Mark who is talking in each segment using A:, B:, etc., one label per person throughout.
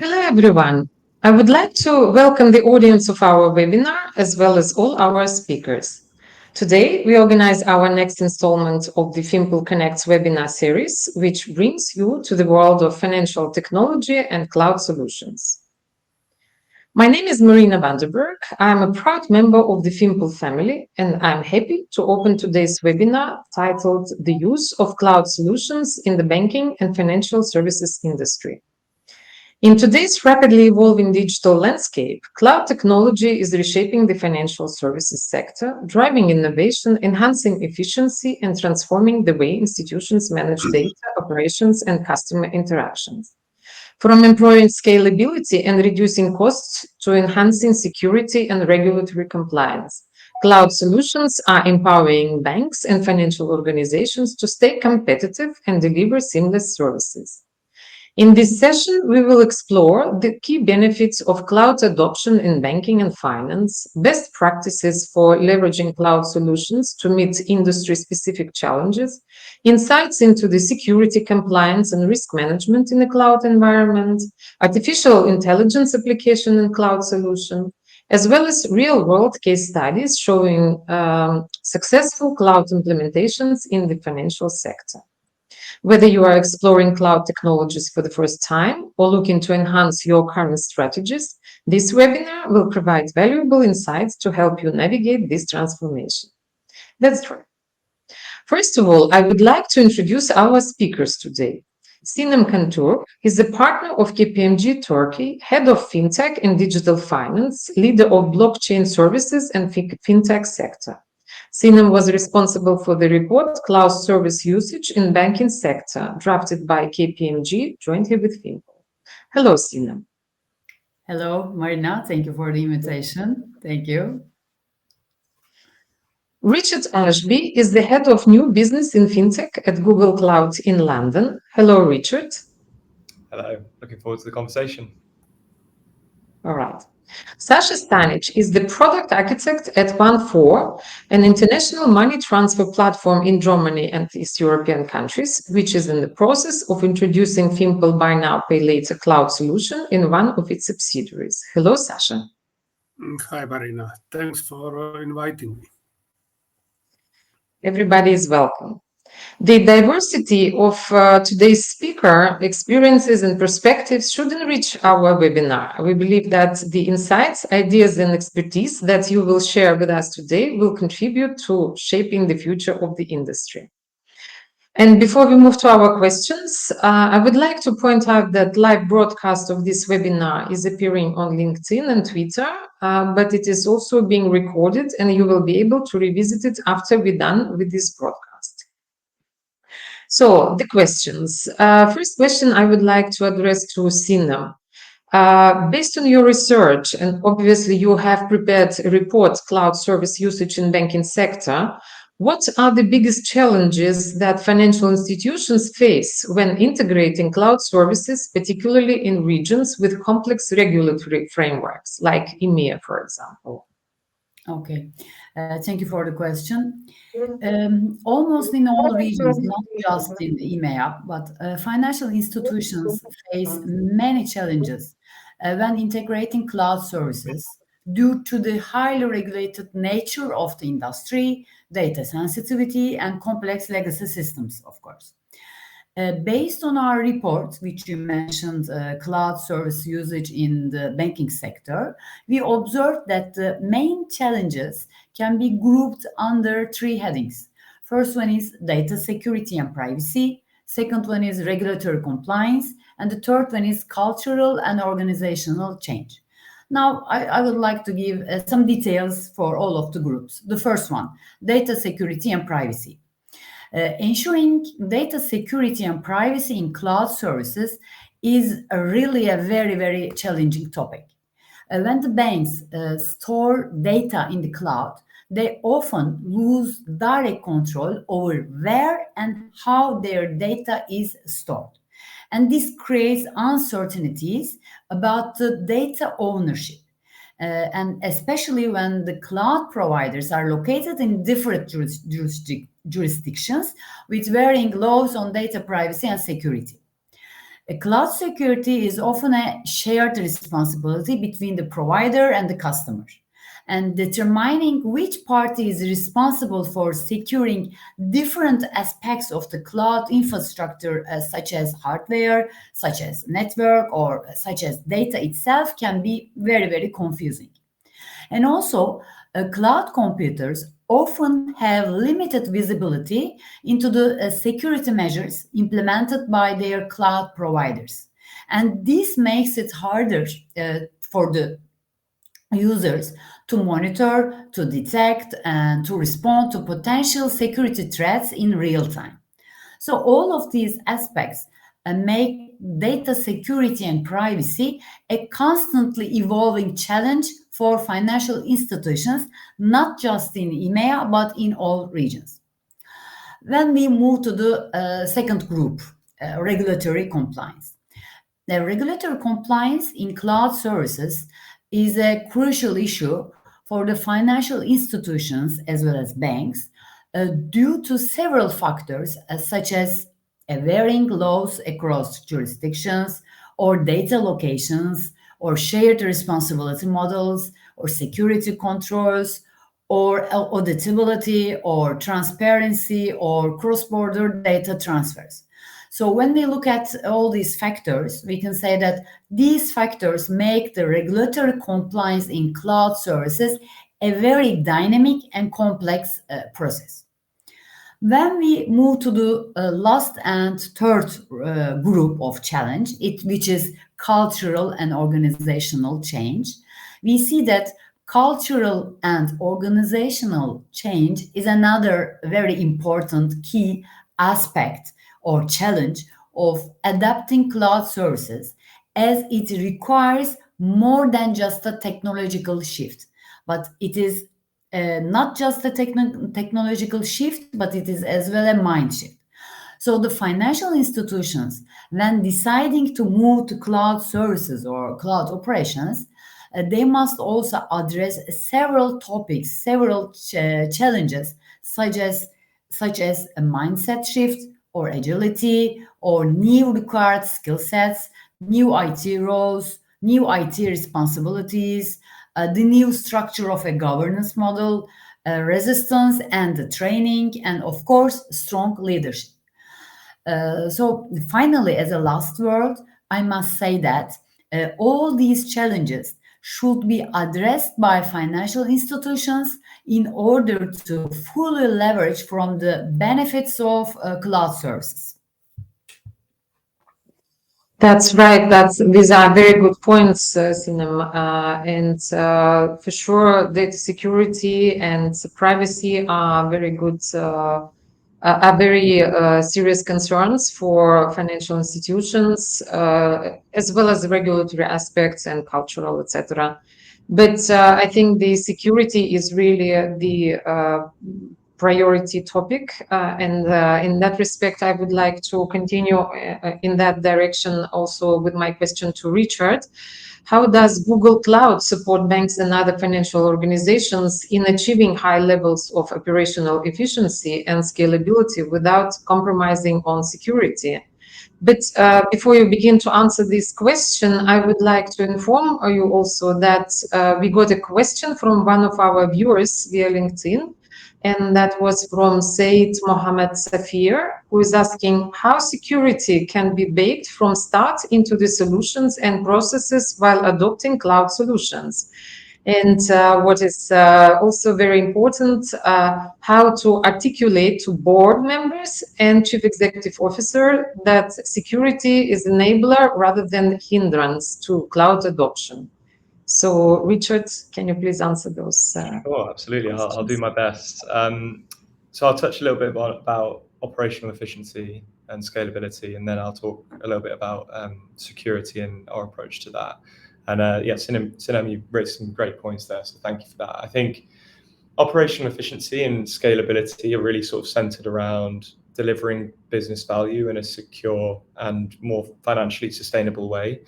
A: Hello, everyone. I would like to welcome the audience of our webinar, as well as all our speakers. Today, we organize our next installment of the Fimple Connects webinar series, which brings you to the world of financial technology and cloud solutions. My name is Marina Vanderberg. I'm a proud member of the Fimple family, and I'm happy to open today's webinar titled The Use of Cloud Solutions in the Banking and Financial Services Industry. In today's rapidly evolving digital landscape, cloud technology is reshaping the financial services sector, driving innovation, enhancing efficiency, and transforming the way institutions manage data, operations, and customer interactions. From improving scalability and reducing costs to enhancing security and regulatory compliance, cloud solutions are empowering banks and financial organizations to stay competitive and deliver seamless services. In this session, we will explore the key benefits of cloud adoption in banking and finance, best practices for leveraging cloud solutions to meet industry-specific challenges, insights into the security, compliance, and risk management in a cloud environment, artificial intelligence application in cloud solution, as well as real-world case studies showing successful cloud implementations in the financial sector. Whether you are exploring cloud technologies for the first time or looking to enhance your current strategies, this webinar will provide valuable insights to help you navigate this transformation. That's right. First of all, I would like to introduce our speakers today. Sinem Kantur is a partner of KPMG Turkey, head of fintech and digital finance, leader of blockchain services and fintech sector. Sinem was responsible for the report Cloud Service Usage in Banking Sector, drafted by KPMG jointly with Fimple. Hello, Sinem.
B: Hello, Marina. Thank you for the invitation. Thank you.
A: Richard Ashby is the head of new business in fintech at Google Cloud in London. Hello, Richard.
C: Hello, looking forward to the conversation.
A: All right. Sasha Stanic is the product architect at OneFor, an international money transfer platform in Germany and East European countries, which is in the process of introducing Fimple Buy Now Pay Later cloud solution in one of its subsidiaries. Hello, Sasha.
D: Hi, Marina. Thanks for inviting me.
A: Everybody is welcome. The diversity of today's speaker experiences and perspectives should enrich our webinar. We believe that the insights, ideas, and expertise that you will share with us today will contribute to shaping the future of the industry. And before we move to our questions, I would like to point out that live broadcast of this webinar is appearing on LinkedIn and Twitter, but it is also being recorded and you will be able to revisit it after we're done with this broadcast. So the questions. First question I would like to address to Sinem. Based on your research, and obviously you have prepared a report, Cloud Service Usage in Banking Sector, what are the biggest challenges that financial institutions face when integrating cloud services, particularly in regions with complex regulatory frameworks, like EMEA, for example?
B: Okay, thank you for the question. Almost in all regions, not just in EMEA, but financial institutions face many challenges when integrating cloud services due to the highly regulated nature of the industry, data sensitivity, and complex legacy systems, of course. Based on our report, which you mentioned, cloud service usage in the banking sector, we observed that the main challenges can be grouped under three headings. First one is data security and privacy. Second one is regulatory compliance. And the third one is cultural and organizational change. Now, I would like to give some details for all of the groups. The first one, data security and privacy. Ensuring data security and privacy in cloud services is really a very, very challenging topic. When the banks store data in the cloud, they often lose direct control over where and how their data is stored. And this creates uncertainties about the data ownership. And especially when the cloud providers are located in different jurisdictions with varying laws on data privacy and security. Cloud security is often a shared responsibility between the provider and the customer. And determining which party is responsible for securing different aspects of the cloud infrastructure, such as hardware, such as network, or such as data itself, can be very, very confusing. And also, cloud computers often have limited visibility into the security measures implemented by their cloud providers. And this makes it harder for the users to monitor, to detect, and to respond to potential security threats in real time. So, all of these aspects make data security and privacy a constantly evolving challenge for financial institutions, not just in EMEA, but in all regions. Then we move to the second group, regulatory compliance. The regulatory compliance in cloud services is a crucial issue for the financial institutions as well as banks due to several factors, such as varying laws across jurisdictions, or data locations, or shared responsibility models, or security controls, or auditability, or transparency, or cross border data transfers. So when we look at all these factors, we can say that these factors make the regulatory compliance in cloud services a very dynamic and complex process. When we move to the last and third group of challenge, which is cultural and organizational change, we see that cultural and organizational change is another very important key aspect or challenge of adapting cloud services, as it requires more than just a technological shift, but it is not just a technological shift, but it is as well a mind shift. So the financial institutions, when deciding to move to cloud services or cloud operations, they must also address several topics, several challenges, such as a mindset shift, or agility, or new required skill sets, new IT roles, new IT responsibilities, the new structure of a governance model, resistance and the training, and of course, strong leadership. So finally, as a last word, I must say that all these challenges should be addressed by financial institutions in order to fully leverage from the benefits of cloud services.
A: That's right. These are very good points, Sinem. And for sure, data security and privacy are very good, are very serious concerns for financial institutions, as well as regulatory aspects and cultural, etc. But I think the security is really the priority topic. And in that respect, I would like to continue in that direction also with my question to Richard. How does Google Cloud support banks and other financial organizations in achieving high levels of operational efficiency and scalability without compromising on security? But before you begin to answer this question, I would like to inform you also that we got a question from one of our viewers via LinkedIn. And that was from Said Mohammed Safir, who is asking how security can be baked from start into the solutions and processes while adopting cloud solutions. And what is also very important, how to articulate to board members and chief executive officer that security is enabler rather than hindrance to cloud adoption. So, Richard, can you please answer those?
C: Sure, absolutely. I'll do my best. So I'll touch a little bit about operational efficiency and scalability, and then I'll talk a little bit about security and our approach to that. And yeah, Sinem, you raised some great points there, so thank you for that. I think operational efficiency and scalability are really sort of centered around delivering business value in a secure and more financially sustainable way.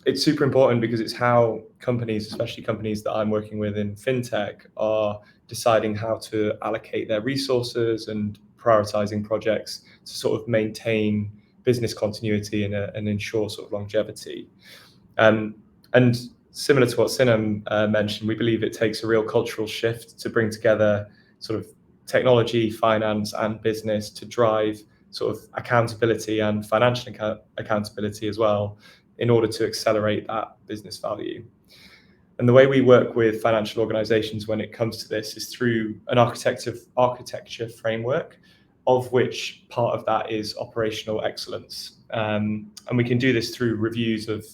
C: It's super important because it's how companies, especially companies that I'm working with in fintech, are deciding how to allocate their resources and prioritizing projects to sort of maintain business continuity and ensure sort of longevity. And similar to what Sinem mentioned, we believe it takes a real cultural shift to bring together sort of technology, finance, and business to drive sort of accountability and financial accountability as well, in order to accelerate that business value. And the way we work with financial organizations when it comes to this is through an architecture framework, of which part of that is operational excellence. And we can do this through reviews of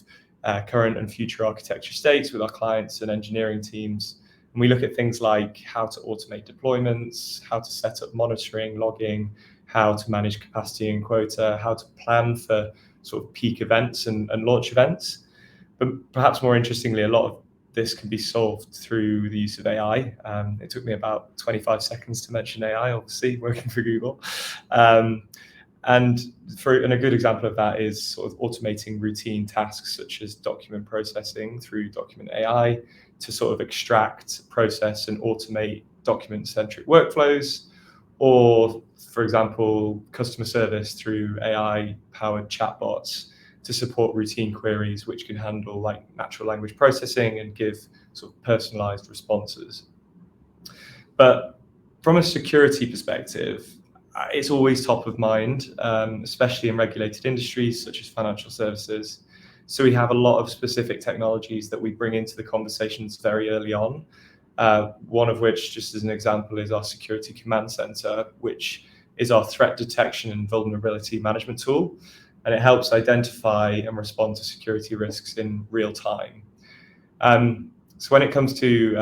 C: current and future architecture states with our clients and engineering teams. And we look at things like how to automate deployments, how to set up monitoring, logging, how to manage capacity and quota, how to plan for sort of peak events and launch events. But perhaps more interestingly, a lot of this can be solved through the use of AI. It took me about 25 seconds to mention AI, obviously, working for Google. And a good example of that is sort of automating routine tasks such as document processing through document AI to sort of extract, process, and automate document-centric workflows, or, for example, customer service through AI-powered chatbots to support routine queries, which can handle like natural language processing and give sort of personalized responses. But from a security perspective, it's always top of mind, especially in regulated industries such as financial services. So we have a lot of specific technologies that we bring into the conversations very early on. One of which, just as an example, is our Security Command Center, which is our threat detection and vulnerability management tool. And it helps identify and respond to security risks in real time. So when it comes to,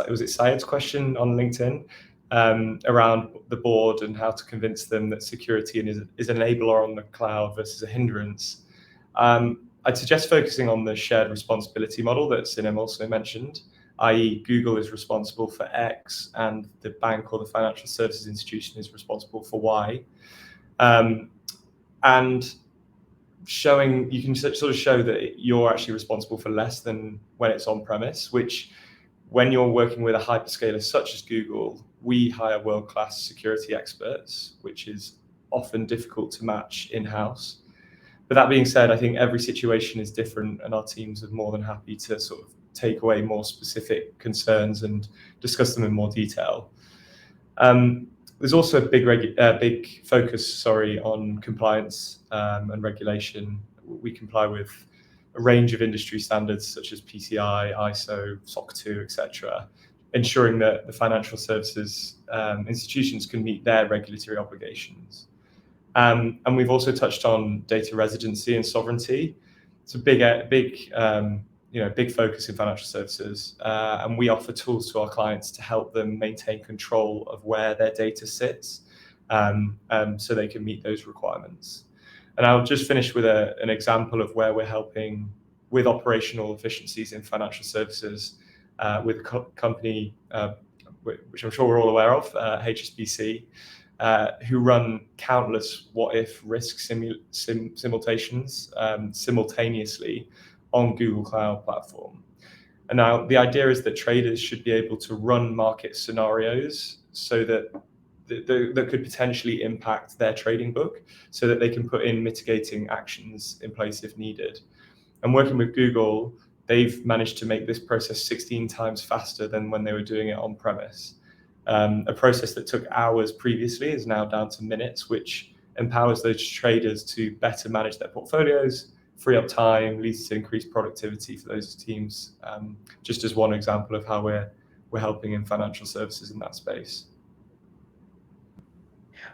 C: was it Syed's question on LinkedIn around the board and how to convince them that security is an enabler on the cloud versus a hindrance, I'd suggest focusing on the shared responsibility model that Sinem also mentioned, i.e. Google is responsible for X and the bank or the financial services institution is responsible for Y. And you can sort of show that you're actually responsible for less than when it's on premise, which when you're working with a hyperscaler such as Google, we hire world-class security experts, which is often difficult to match in-house. But that being said, I think every situation is different and our teams are more than happy to sort of take away more specific concerns and discuss them in more detail. There's also a big focus, on compliance and regulation. We comply with a range of industry standards such as PCI, ISO, SOC 2, etc., ensuring that the financial services institutions can meet their regulatory obligations. And we've also touched on data residency and sovereignty. It's a big focus in financial services, and we offer tools to our clients to help them maintain control of where their data sits, so they can meet those requirements. And I'll just finish with an example of where we're helping with operational efficiencies in financial services with a company, which I'm sure we're all aware of, HSBC, who run countless what-if risk simulations simultaneously on Google Cloud Platform. And now the idea is that traders should be able to run market scenarios so that could potentially impact their trading book, so that they can put in mitigating actions in place if needed. And working with Google, they've managed to make this process 16 times faster than when they were doing it on premise. A process that took hours previously is now down to minutes, which empowers those traders to better manage their portfolios, free up time, leads to increased productivity for those teams, just as one example of how we're helping in financial services in that space.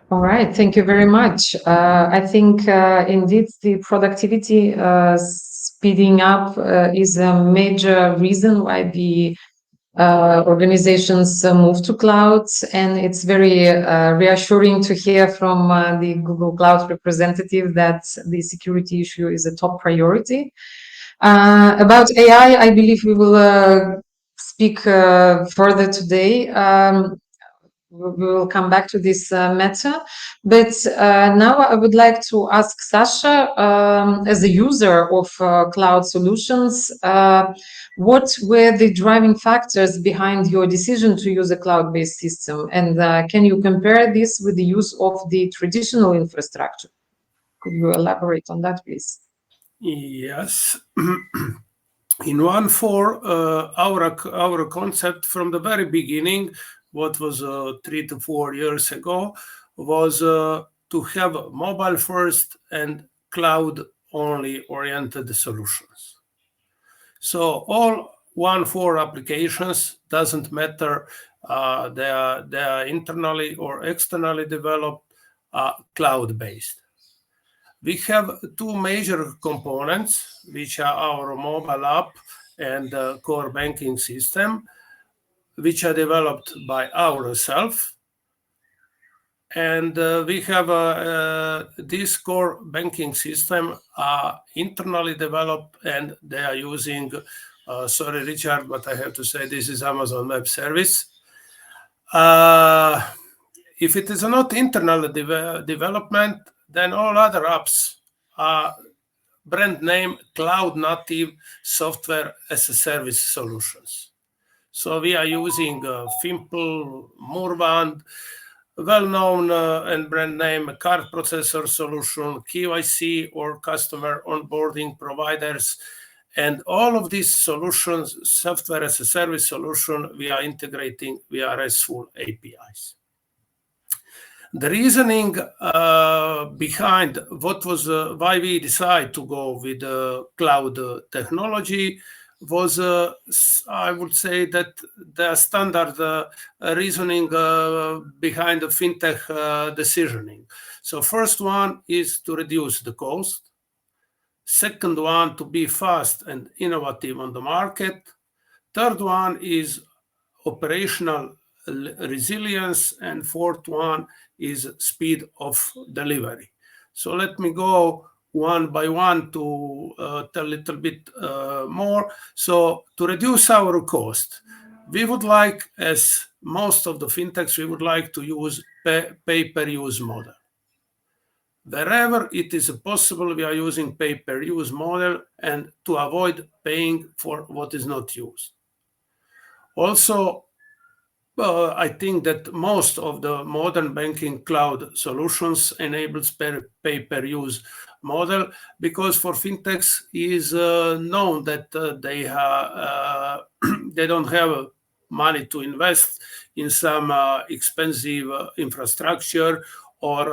A: All right, thank you very much. I think indeed the productivity speeding up is a major reason why the organizations move to clouds, and it's very reassuring to hear from the Google Cloud representative that the security issue is a top priority. About AI, I believe we will speak further today. We will come back to this matter, but now I would like to ask Sasha, as a user of cloud solutions, what were the driving factors behind your decision to use a cloud-based system? And can you compare this with the use of the traditional infrastructure? Could you elaborate on that, please?
D: Yes. In OneFor, our concept from the very beginning, what was 3 to 4 years ago, was to have mobile first and cloud only oriented solutions. So all OneFor applications, doesn't matter they are internally or externally developed, cloud based. We have two major components, which are our mobile app and core banking system, which are developed by ourselves. And we have this core banking system internally developed, and they are using, sorry, Richard, but I have to say this is Amazon Web Service. If it is not internal development, then all other apps are brand name cloud native software as a service solutions. So we are using Fimple, Moorwand, well-known and brand name card processor solution, KYC or customer onboarding providers, and all of these solutions, software as a service solution, we are integrating via RESTful APIs. The reasoning behind what was why we decided to go with cloud technology was, I would say, that the standard reasoning behind the fintech decisioning. So first one is to reduce the cost. Second one, to be fast and innovative on the market. Third one is operational resilience, and fourth one is speed of delivery. So let me go one by one to tell a little bit more. So to reduce our cost, we would like, as most of the fintechs, we would like to use pay-per-use model. Wherever it is possible, we are using pay-per-use model, and to avoid paying for what is not used. Also, I think that most of the modern banking cloud solutions enables pay-per-use model, because for fintechs is known that they don't have money to invest in some expensive infrastructure or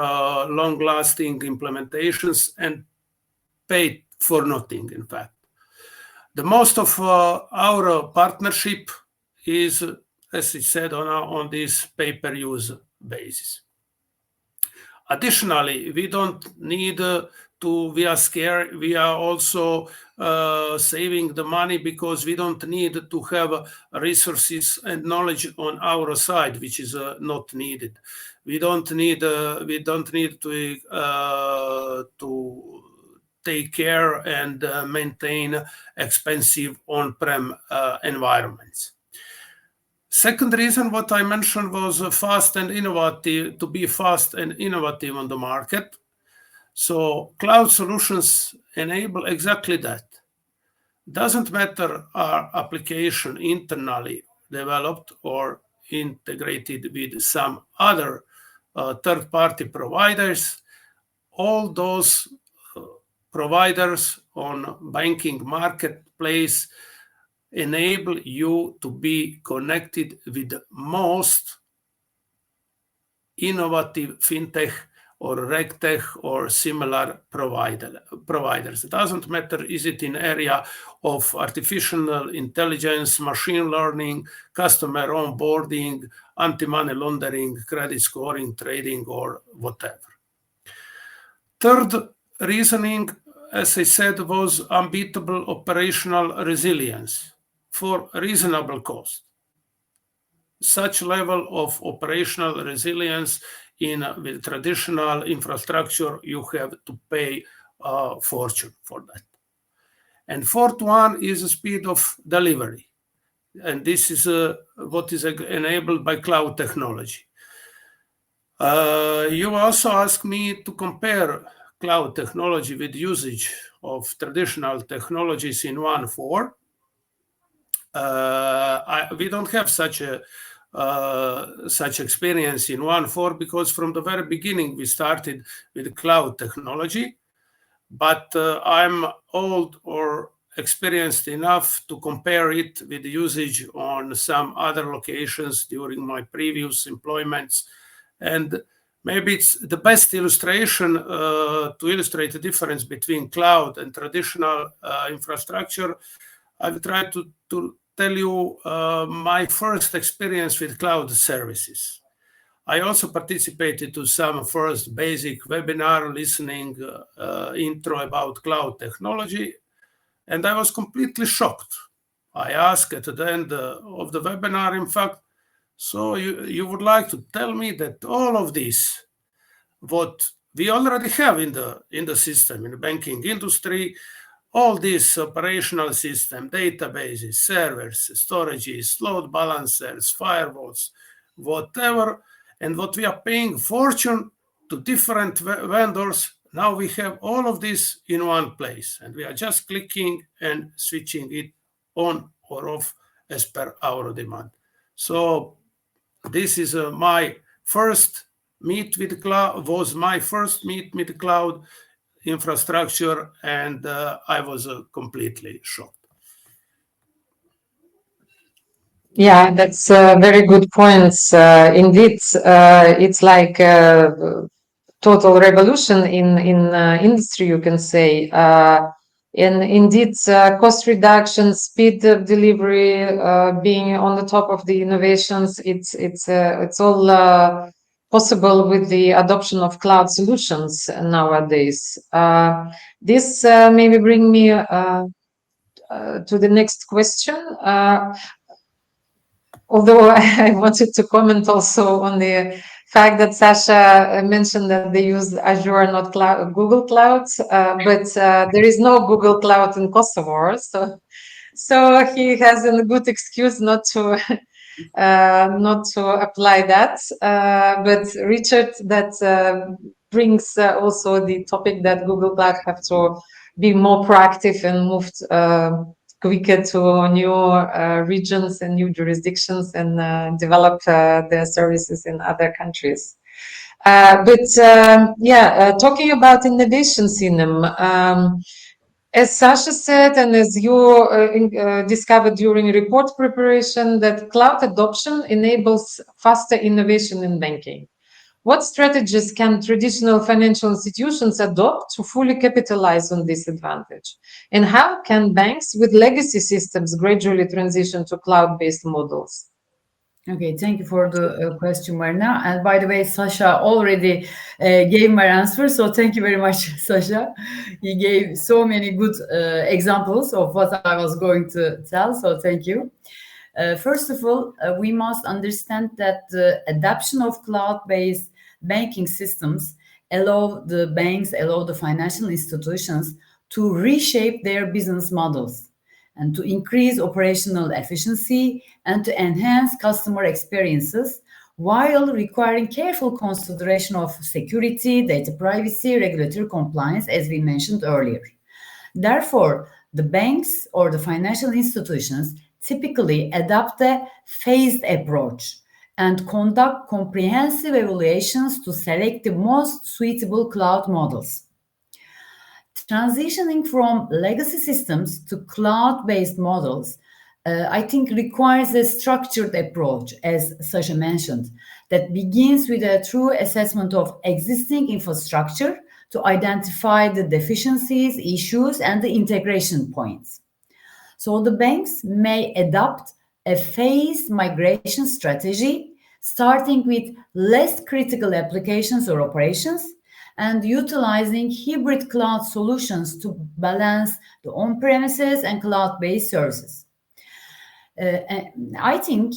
D: long-lasting implementations and pay for nothing, in fact. The most of our partnership is, as I said, on this pay-per-use basis. Additionally, we don't need we are also saving the money, because we don't need to have resources and knowledge on our side, which is not needed. We don't need to take care and maintain expensive on-prem environments. Second reason, what I mentioned, was fast and innovative, to be fast and innovative on the market. So cloud solutions enable exactly that. Doesn't matter our application internally developed or integrated with some other third-party providers. All those providers on banking marketplace enable you to be connected with the most innovative fintech or regtech or similar providers. It doesn't matter, is it in area of artificial intelligence, machine learning, customer onboarding, anti-money laundering, credit scoring, trading, or whatever. Third reasoning, as I said, was unbeatable operational resilience for reasonable cost. Such level of operational resilience with traditional infrastructure, you have to pay a fortune for that. And fourth one is the speed of delivery. And this is what is enabled by cloud technology. You also asked me to compare cloud technology with usage of traditional technologies in OneFor. We don't have such experience in OneFor, because from the very beginning we started with cloud technology. but I'm old or experienced enough to compare it with usage on some other locations during my previous employments. And maybe it's the best illustration to illustrate the difference between cloud and traditional infrastructure. I will try to tell you my first experience with cloud services. I also participated to some first basic webinar listening intro about cloud technology, and I was completely shocked. I asked at the end of the webinar, in fact, so you would like to tell me that all of this, what we already have in the system, in the banking industry, all this operational system, databases, servers, storages, load balancers, firewalls, whatever, and what we are paying fortune to different vendors, now we have all of this in one place, and we are just clicking and switching it on or off as per our demand. So this is my first meet with the cloud, was my first meet with the cloud infrastructure, and I was completely shocked.
A: Yeah, that's very good points. Indeed, it's like total revolution in industry, you can say. And indeed, cost reduction, speed of delivery, being on the top of the innovations, it's all possible with the adoption of cloud solutions nowadays. This maybe bring me to the next question. Although I wanted to comment also on the fact that Sasha mentioned that they use Azure, not Google Clouds, but there is no Google Cloud in Kosovo, so he has a good excuse not to apply that. But Richard, that brings also the topic that Google Cloud have to be more proactive and moved quicker to new regions and new jurisdictions and develop their services in other countries. Talking about innovations in them, as Sasha said, and as you discovered during report preparation, that cloud adoption enables faster innovation in banking. What strategies can traditional financial institutions adopt to fully capitalize on this advantage? And how can banks with legacy systems gradually transition to cloud-based models?
B: Okay, thank you for the question, Marina. And by the way, Sasha already gave my answer, so thank you very much, Sasha. He gave so many good examples of what I was going to tell, so thank you. First of all, we must understand that the adoption of cloud-based banking systems allow the financial institutions to reshape their business models and to increase operational efficiency and to enhance customer experiences while requiring careful consideration of security, data privacy, regulatory compliance, as we mentioned earlier. Therefore, the banks or the financial institutions typically adopt a phased approach and conduct comprehensive evaluations to select the most suitable cloud models. Transitioning from legacy systems to cloud-based models, I think requires a structured approach, as Sasha mentioned, that begins with a true assessment of existing infrastructure to identify the deficiencies, issues, and the integration points. So the banks may adopt a phased migration strategy, starting with less critical applications or operations and utilizing hybrid cloud solutions to balance the on-premises and cloud-based services. I think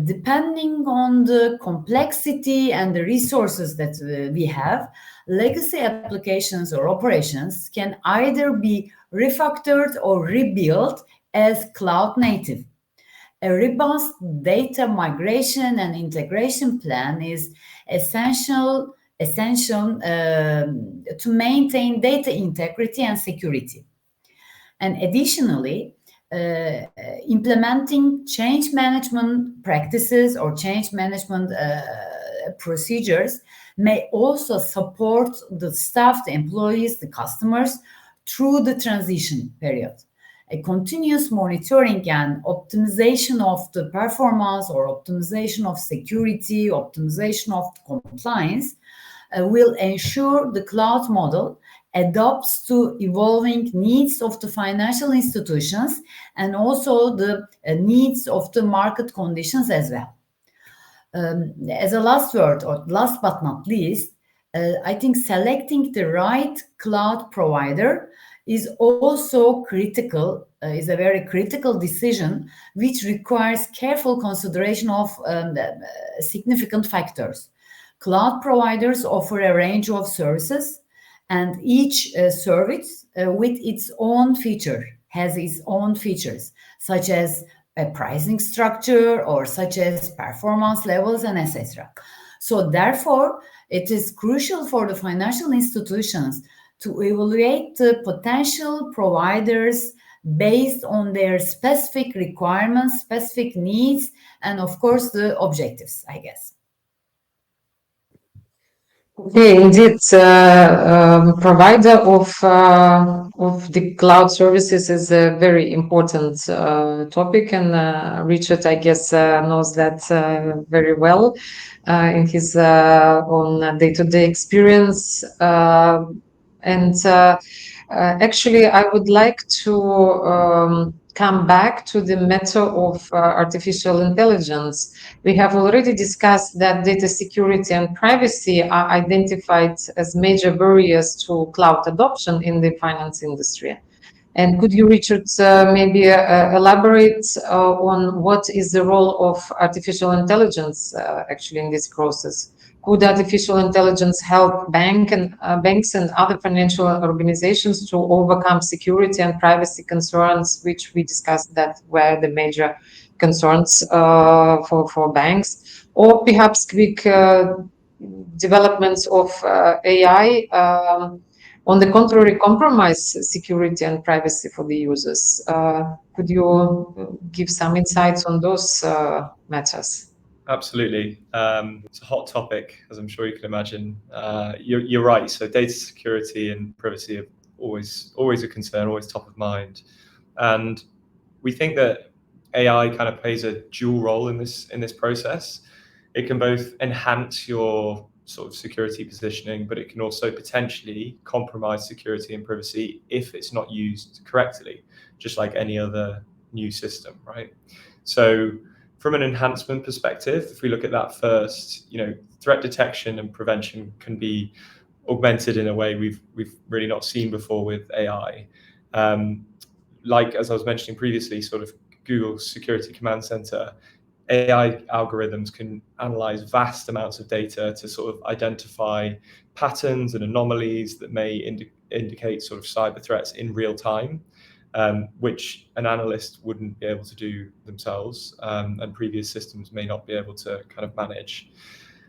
B: depending on the complexity and the resources that we have, legacy applications or operations can either be refactored or rebuilt as cloud native. A robust data migration and integration plan is essential to maintain data integrity and security. And additionally, implementing change management practices or change management procedures may also support the staff, the employees, the customers through the transition period. A continuous monitoring and optimization of the performance or optimization of security, optimization of compliance will ensure the cloud model adapts to evolving needs of the financial institutions and also the needs of the market conditions as well. As a last word, or last but not least, I think selecting the right cloud provider is also critical, is a very critical decision, which requires careful consideration of significant factors. Cloud providers offer a range of services, and each service with its own feature has its own features, such as a pricing structure or such as performance levels and etc. So therefore, it is crucial for the financial institutions to evaluate the potential providers based on their specific requirements, specific needs, and of course the objectives, I guess.
A: Okay, indeed, provider of the cloud services is a very important topic, and Richard, I guess, knows that very well in his own day-to-day experience. And actually, I would like to come back to the matter of artificial intelligence. We have already discussed that data security and privacy are identified as major barriers to cloud adoption in the finance industry. And could you, Richard, maybe elaborate on what is the role of artificial intelligence actually in this process? Could artificial intelligence help banks and other financial organizations to overcome security and privacy concerns, which we discussed that were the major concerns for banks, or perhaps quick developments of AI? On the contrary, compromise security and privacy for the users. Could you give some insights on those matters?
C: Absolutely. It's a hot topic, as I'm sure you can imagine. You're right. So data security and privacy are always a concern, always top of mind. And we think that AI kind of plays a dual role in this process. It can both enhance your sort of security positioning, but it can also potentially compromise security and privacy if it's not used correctly, just like any other new system, right? So from an enhancement perspective, if we look at that first, threat detection and prevention can be augmented in a way we've really not seen before with AI. Like, as I was mentioning previously, sort of Google's Security Command Center, AI algorithms can analyze vast amounts of data to sort of identify patterns and anomalies that may indicate sort of cyber threats in real time, which an analyst wouldn't be able to do themselves, and previous systems may not be able to kind of manage.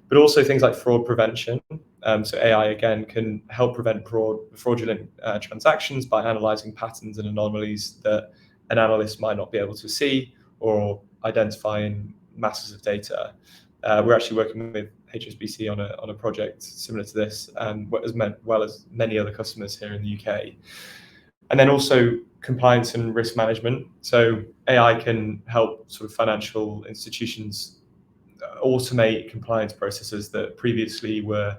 C: But also things like fraud prevention. So AI, again, can help prevent fraudulent transactions by analyzing patterns and anomalies that an analyst might not be able to see or identify in masses of data. We're actually working with HSBC on a project similar to this, as well as many other customers here in the UK. And then also compliance and risk management. So AI can help sort of financial institutions automate compliance processes that previously were,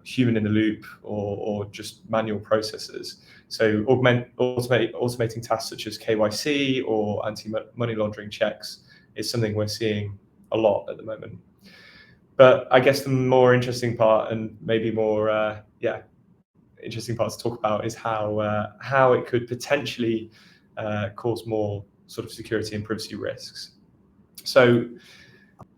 C: human in the loop or just manual processes. So automating tasks such as KYC or anti-money laundering checks is something we're seeing a lot at the moment. But I guess the more interesting part, and maybe more interesting part to talk about, is how it could potentially cause more sort of security and privacy risks. So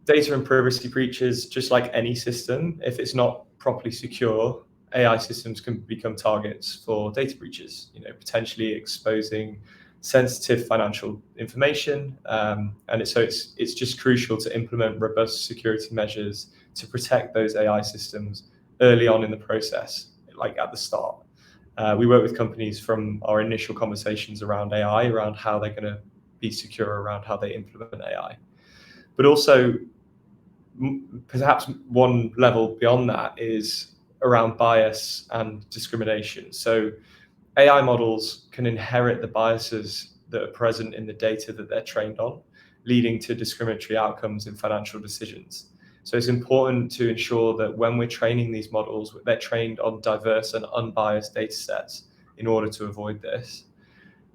C: data and privacy breaches, just like any system, if it's not properly secure, AI systems can become targets for data breaches, potentially exposing sensitive financial information. And it's just crucial to implement robust security measures to protect those AI systems early on in the process, like at the start. We work with companies from our initial conversations around AI, around how they're going to be secure, around how they implement AI. But also, perhaps one level beyond that is around bias and discrimination. So AI models can inherit the biases that are present in the data that they're trained on, leading to discriminatory outcomes in financial decisions. So it's important to ensure that when we're training these models, they're trained on diverse and unbiased data sets in order to avoid this.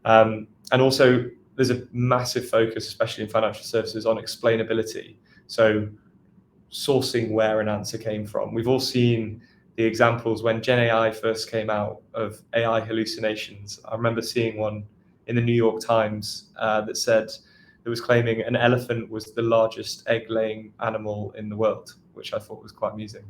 C: And also, there's a massive focus, especially in financial services, on explainability. So sourcing where an answer came from. We've all seen the examples when Gen AI first came out of AI hallucinations. I remember seeing one in the New York Times that said it was claiming an elephant was the largest egg-laying animal in the world, which I thought was quite amusing.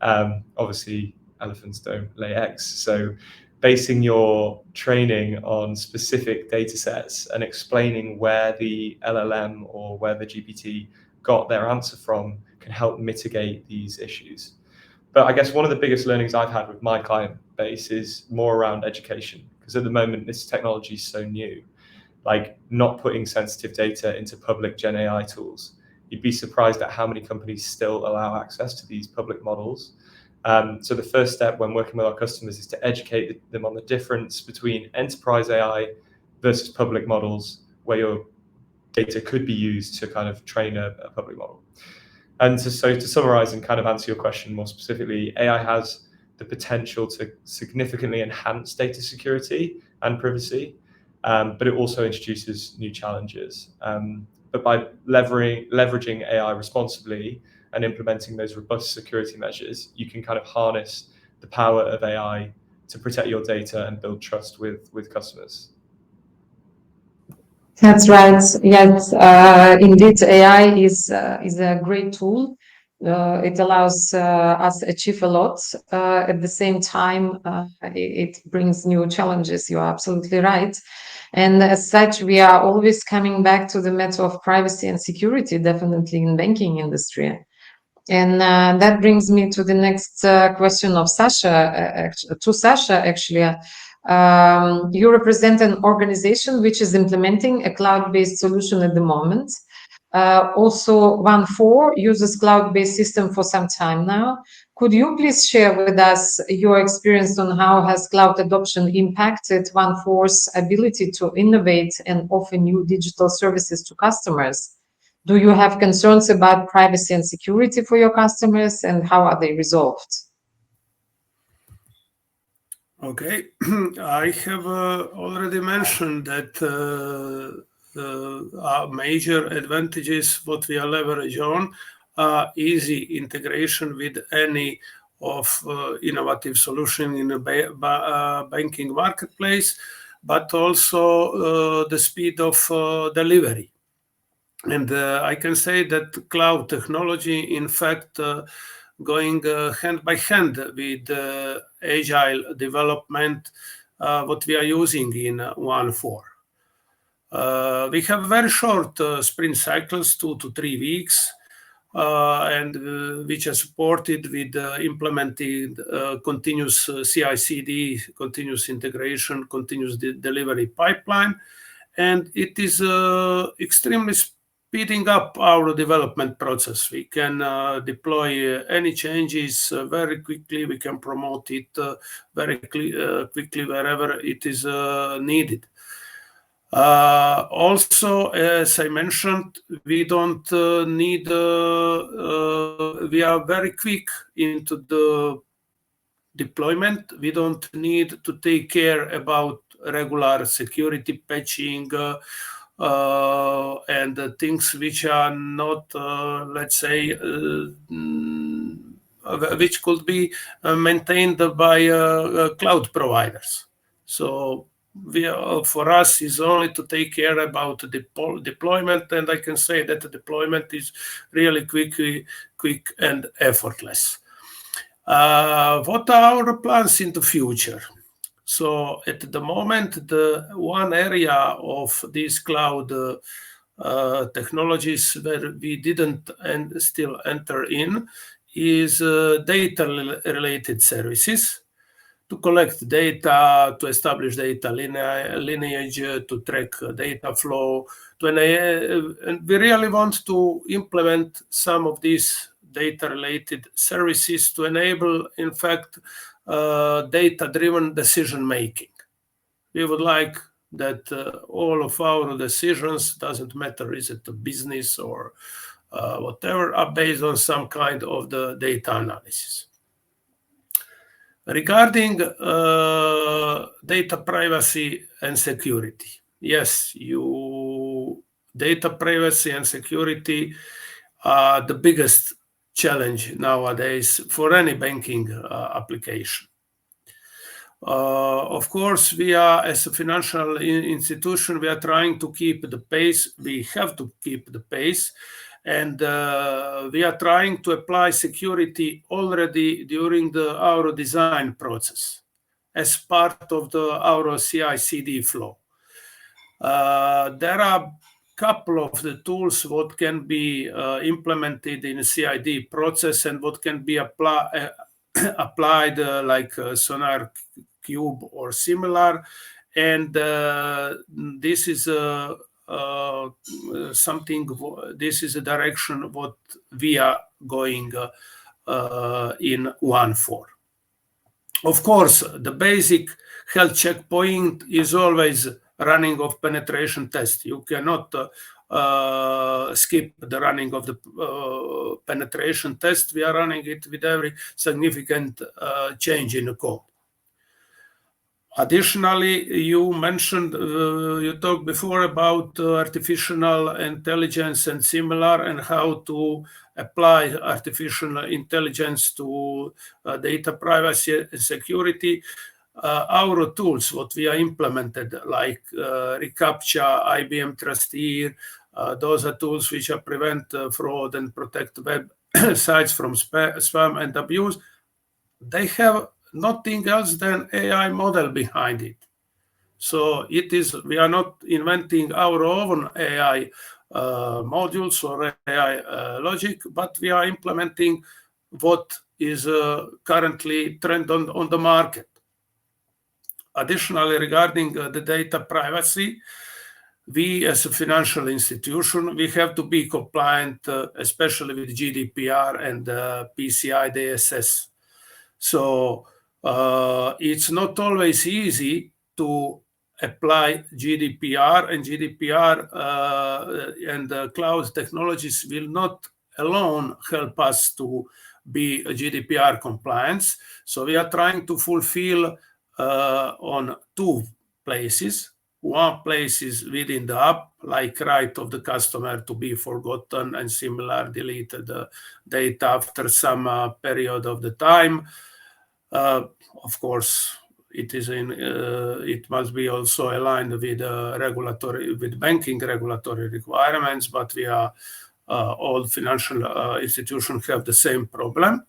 C: Obviously, elephants don't lay eggs. So basing your training on specific data sets and explaining where the LLM or where the GPT got their answer from can help mitigate these issues. But I guess one of the biggest learnings I've had with my client base is more around education, because at the moment this technology is so new. Like not putting sensitive data into public Gen AI tools. You'd be surprised at how many companies still allow access to these public models. So the first step when working with our customers is to educate them on the difference between enterprise AI versus public models, where your data could be used to kind of train a public model. And to summarize and kind of answer your question more specifically, AI has the potential to significantly enhance data security and privacy, but it also introduces new challenges. But by leveraging AI responsibly and implementing those robust security measures, you can kind of harness the power of AI to protect your data and build trust with customers.
A: That's right. Yes, indeed, AI is a great tool. It allows us achieve a lot. At the same time, it brings new challenges. You're absolutely right. And as such, we are always coming back to the matter of privacy and security, definitely in banking industry. And that brings me to the next question of Sasha, to Sasha, actually. You represent an organization which is implementing a cloud-based solution at the moment. Also, OneFor uses cloud-based system for some time now. Could you please share with us your experience on how has cloud adoption impacted OneFor's ability to innovate and offer new digital services to customers? Do you have concerns about privacy and security for your customers, and how are they resolved?
D: Okay, I have already mentioned that our major advantages, what we are leverage on, are easy integration with any of innovative solution in the banking marketplace, but also the speed of delivery. And I can say that cloud technology, in fact, going hand by hand with agile development, what we are using in OneFor. We have very short sprint cycles, 2 to 3 weeks, and which are supported with implementing continuous CI/CD, continuous integration, continuous delivery pipeline, and it is extremely speeding up our development process. We can deploy any changes very quickly. We can promote it very quickly wherever it is needed. Also, as I mentioned, we don't need, we are very quick into the deployment. We don't need to take care about regular security patching and things which are not, let's say, which could be maintained by cloud providers. So for us is only to take care about the deployment, and I can say that the deployment is really quick and effortless. What are our plans in the future? So at the moment, the one area of these cloud technologies where we didn't and still enter in is data-related services, to collect data, to establish data lineage, to track data flow. And we really want to implement some of these data-related services to enable, in fact, data-driven decision-making. We would like that all of our decisions, doesn't matter is it a business or whatever, are based on some kind of the data analysis. Regarding data privacy and security, yes, data privacy and security are the biggest challenge nowadays for any banking application. Of course, we are, as a financial institution, we are trying to keep the pace. We have to keep the pace. And we are trying to apply security already during our design process as part of our CI/CD flow. There are a couple of the tools what can be implemented in a CID process and what can be applied like Sonar Cube or similar. And this is something. This is a direction what we are going in OneFor. Of course, the basic health checkpoint is always running of penetration test. You cannot skip the running of the penetration test. We are running it with every significant change in the code. Additionally, you mentioned, you talked before about artificial intelligence and similar, and how to apply artificial intelligence to data privacy and security. Our tools, what we are implemented, like reCAPTCHA, IBM Trustee, those are tools which are prevent fraud and protect web sites from spam and abuse. They have nothing else than AI model behind it. So we are not inventing our own AI modules or AI logic, but we are implementing what is currently trend on the market. Additionally, regarding the data privacy, we as a financial institution, we have to be compliant, especially with GDPR and PCI DSS. So it's not always easy to apply GDPR, and GDPR and cloud technologies will not alone help us to be GDPR compliance. So we are trying to fulfill on two places. One place is within the app, like right of the customer to be forgotten and similar deleted data after some period of the time. Of course, it must be also aligned with banking regulatory requirements, but we are all financial institutions have the same problem.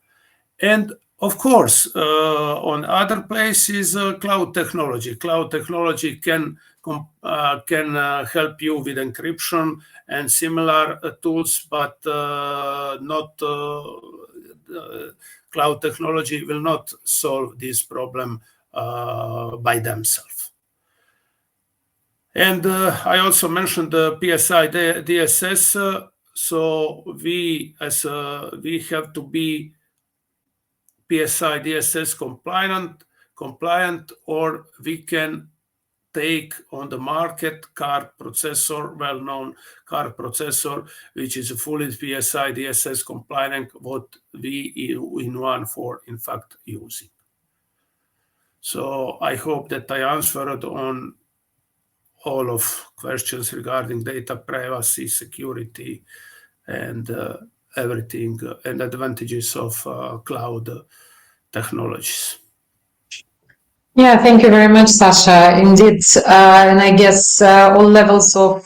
D: And of course, on other places, cloud technology. Cloud technology can help you with encryption and similar tools, but not cloud technology will not solve this problem by themselves. And I also mentioned the PSI DSS. So we have to be PSI DSS compliant, or we can take on the market card processor, well-known card processor, which is a fully PSI DSS compliant, what we in OneFor in fact using. So I hope that I answered on all of questions regarding data privacy, security, and everything, and advantages of cloud technologies.
A: Yeah, thank you very much, Sasha. Indeed, and I guess all levels of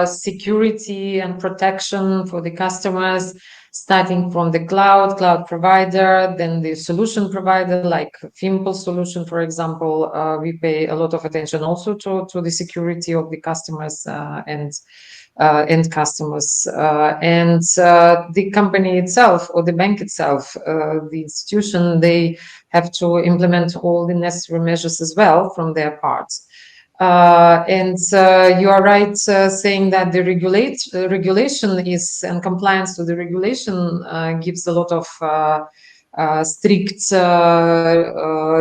A: security and protection for the customers, starting from the cloud provider, then the solution provider, like Fimple solution, for example, we pay a lot of attention also to the security of the customers and end customers, and the company itself or the bank itself, the institution, they have to implement all the necessary measures as well from their part. And you are right saying that the regulation is and compliance to the regulation gives a lot of strict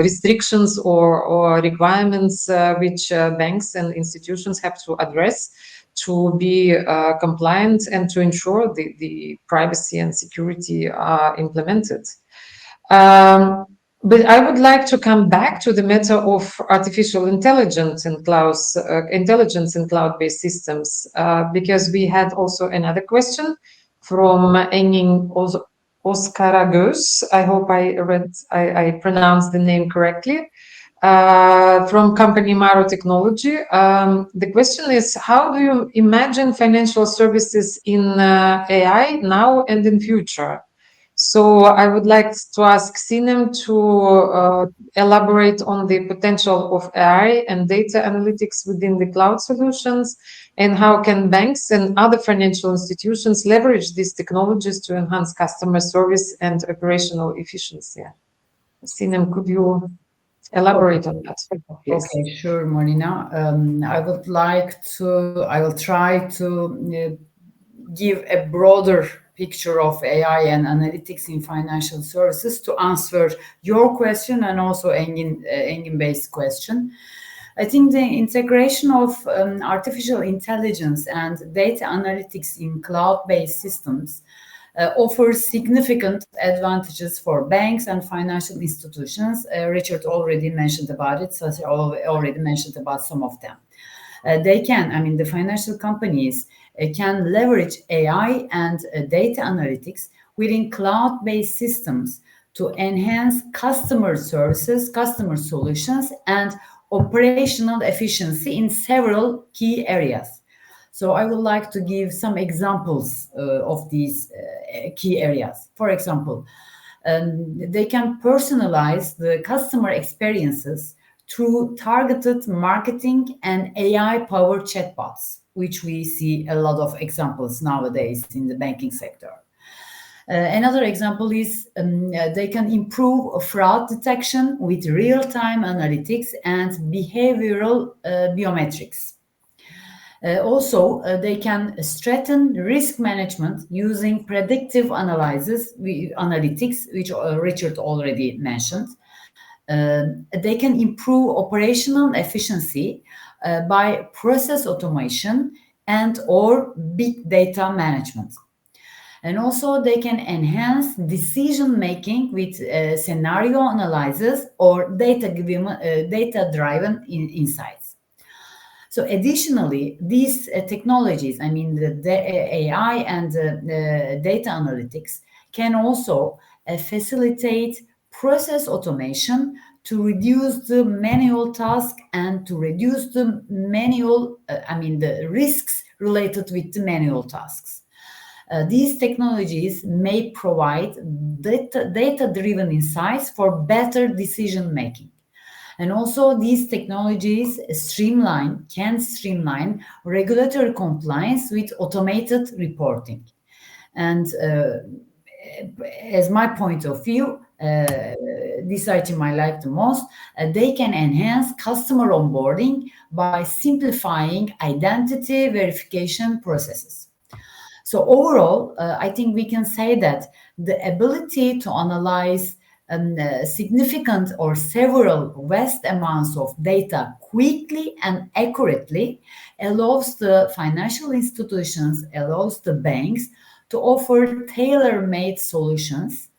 A: restrictions or requirements which banks and institutions have to address to be compliant and to ensure the privacy and security are implemented. But I would like to come back to the matter of artificial intelligence and cloud-based systems, because we had also another question from Engin Oskaragöz. I hope I pronounced the name correctly. From company Maro Technology. The question is, how do you imagine financial services in AI now and in future? So I would like to ask Sinem to elaborate on the potential of AI and data analytics within the cloud solutions, and how can banks and other financial institutions leverage these technologies to enhance customer service and operational efficiency? Sinem, could you elaborate on that, please?
B: Okay, sure, Marina. I will try to give a broader picture of AI and analytics in financial services to answer your question and also Engin-based question. I think the integration of artificial intelligence and data analytics in cloud-based systems offers significant advantages for banks and financial institutions. Richard already mentioned about it, so I already mentioned about some of them. The financial companies can leverage AI and data analytics within cloud-based systems to enhance customer services, customer solutions, and operational efficiency in several key areas. So I would like to give some examples of these key areas. For example, they can personalize the customer experiences through targeted marketing and AI-powered chatbots, which we see a lot of examples nowadays in the banking sector. Another example is they can improve fraud detection with real-time analytics and behavioral biometrics. They can strengthen risk management using predictive analytics, which Richard already mentioned. They can improve operational efficiency by process automation and/or big data management. And also they can enhance decision-making with scenario analysis or data-driven insights. So additionally, these technologies, the AI and data analytics, can also facilitate process automation to reduce the manual task and to reduce the the risks related with the manual tasks. These technologies may provide data-driven insights for better decision-making. And also these technologies can streamline regulatory compliance with automated reporting. And as my point of view, this item I like the most, they can enhance customer onboarding by simplifying identity verification processes. So overall, I think we can say that the ability to analyze significant or several vast amounts of data quickly and accurately allows the financial institutions, allows the banks to offer tailor-made solutions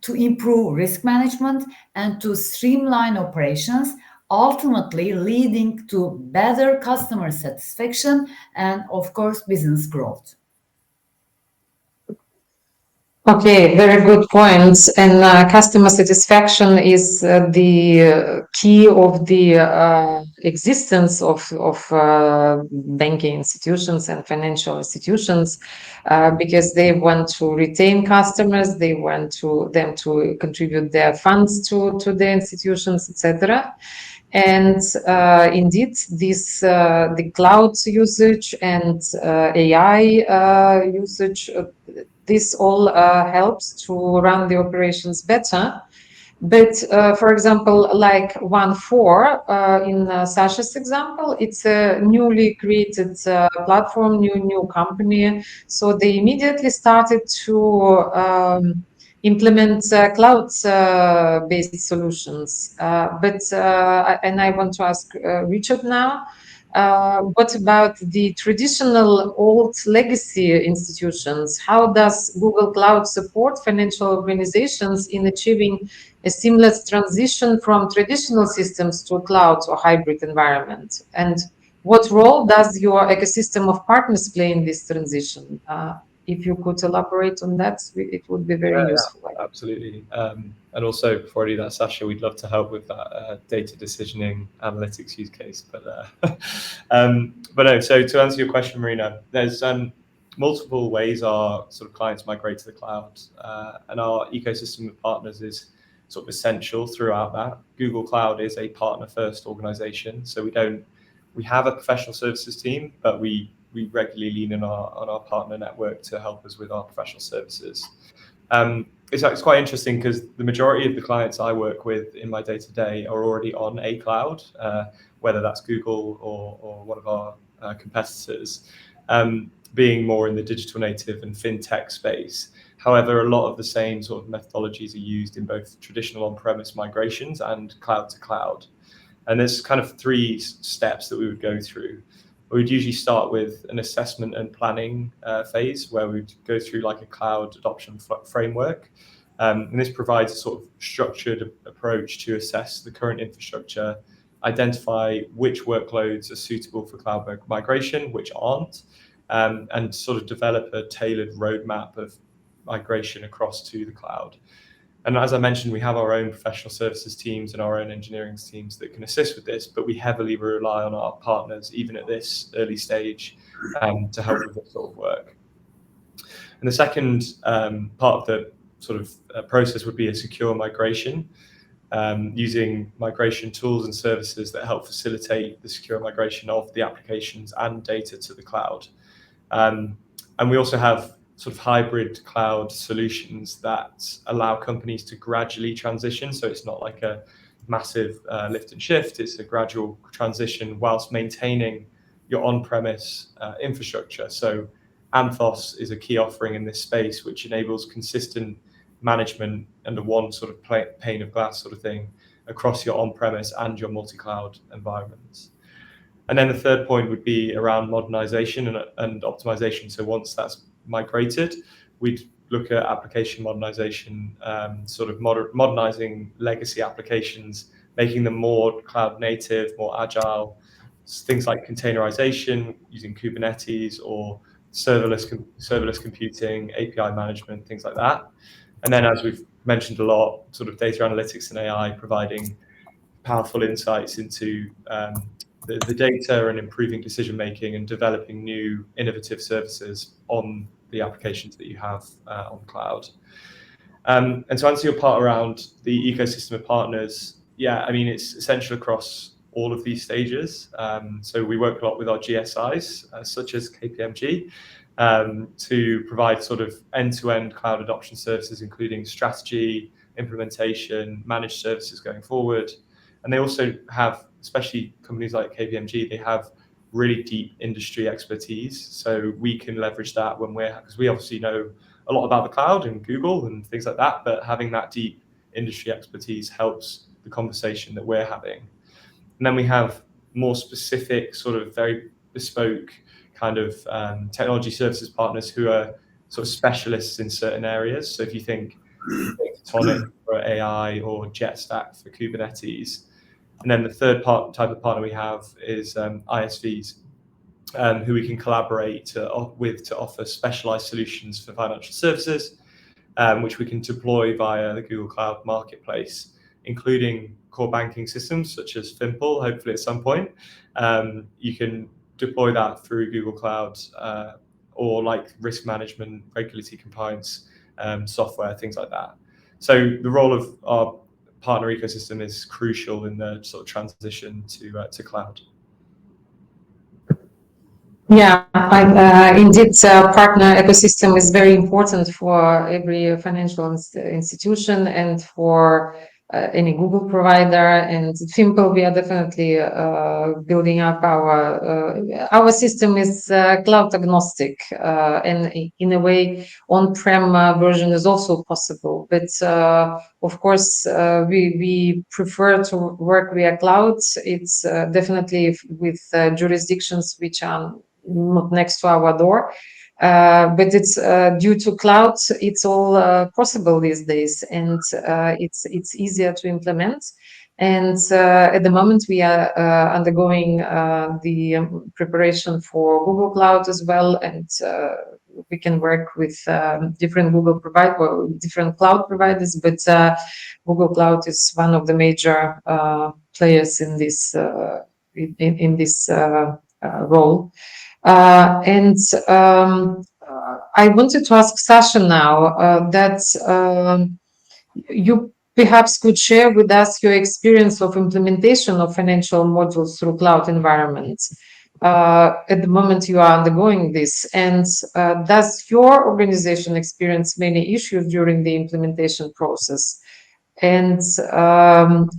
B: to improve risk management and to streamline operations, ultimately leading to better customer satisfaction and, of course, business growth.
A: Okay, very good points. And customer satisfaction is the key of the existence of banking institutions and financial institutions, because they want to retain customers, they want them to contribute their funds to the institutions, etc. And indeed, the cloud usage and AI usage, this all helps to run the operations better. But for example, like OneFor, in Sasha's example, it's a newly created platform, new company. So they immediately started to implement cloud-based solutions. And I want to ask Richard now, what about the traditional old legacy institutions? How does Google Cloud support financial organizations in achieving a seamless transition from traditional systems to cloud or hybrid environment? And what role does your ecosystem of partners play in this transition? If you could elaborate on that, it would be very useful.
C: Absolutely. And also, before I do that, Sasha, we'd love to help with that data decisioning analytics use case. But no, so to answer your question, Marina, there's multiple ways our sort of clients migrate to the cloud. And our ecosystem of partners is sort of essential throughout that. Google Cloud is a partner-first organization. So we have a professional services team, but we regularly lean on our partner network to help us with our professional services. It's quite interesting because the majority of the clients I work with in my day-to-day are already on a cloud, whether that's Google or one of our competitors, being more in the digital native and fintech space. However, a lot of the same sort of methodologies are used in both traditional on-premise migrations and cloud to cloud. And there's kind of 3 steps that we would go through. We would usually start with an assessment and planning phase where we'd go through like a cloud adoption framework. And this provides a sort of structured approach to assess the current infrastructure, identify which workloads are suitable for cloud migration, which aren't, and sort of develop a tailored roadmap of migration across to the cloud. And as I mentioned, we have our own professional services teams and our own engineering teams that can assist with this, but we heavily rely on our partners, even at this early stage, to help with this sort of work. And the second part of the sort of process would be a secure migration, using migration tools and services that help facilitate the secure migration of the applications and data to the cloud. And we also have sort of hybrid cloud solutions that allow companies to gradually transition. So it's not like a massive lift and shift, it's a gradual transition whilst maintaining your on-premise infrastructure. So Anthos is a key offering in this space, which enables consistent management under one sort of pane of glass sort of thing across your on-premise and your multi-cloud environments. And then the third point would be around modernization and optimization. So once that's migrated, we'd look at application modernization, sort of modernizing legacy applications, making them more cloud native, more agile, things like containerization using Kubernetes or serverless computing, API management, things like that. And then, as we've mentioned a lot, sort of data analytics and AI providing powerful insights into the data and improving decision making and developing new innovative services on the applications that you have on cloud. And to answer your part around the ecosystem of partners, yeah, I mean, it's essential across all of these stages. So we work a lot with our GSIs, such as KPMG, to provide sort of end-to-end cloud adoption services, including strategy, implementation, managed services going forward. And they also have, especially companies like KPMG, they have really deep industry expertise. So we can leverage that because we obviously know a lot about the cloud and Google and things like that, but having that deep industry expertise helps the conversation that we're having. And then we have more specific, sort of very bespoke kind of technology services partners who are sort of specialists in certain areas. So if you think Tonic for AI or JetStack for Kubernetes. And then the third type of partner we have is ISVs, who we can collaborate with to offer specialized solutions for financial services, which we can deploy via the Google Cloud Marketplace, including core banking systems such as Fimple, hopefully at some point. You can deploy that through Google Cloud or like risk management, regulatory compliance software, things like that. So the role of our partner ecosystem is crucial in the sort of transition to cloud.
A: Yeah, indeed, partner ecosystem is very important for every financial institution and for any Google provider. And Fimple, we are definitely building up our system is cloud agnostic, and in a way, on-prem version is also possible. But of course, we prefer to work via cloud. It's definitely with jurisdictions which are not next to our door. But it's due to cloud, it's all possible these days, and it's easier to implement. And at the moment, we are undergoing the preparation for Google Cloud as well, and we can work with different Google different cloud providers. But Google Cloud is one of the major players in this this role. And I wanted to ask Sasha now that you perhaps could share with us your experience of implementation of financial modules through cloud environments. At the moment you are undergoing this, and does your organization experience many issues during the implementation process? And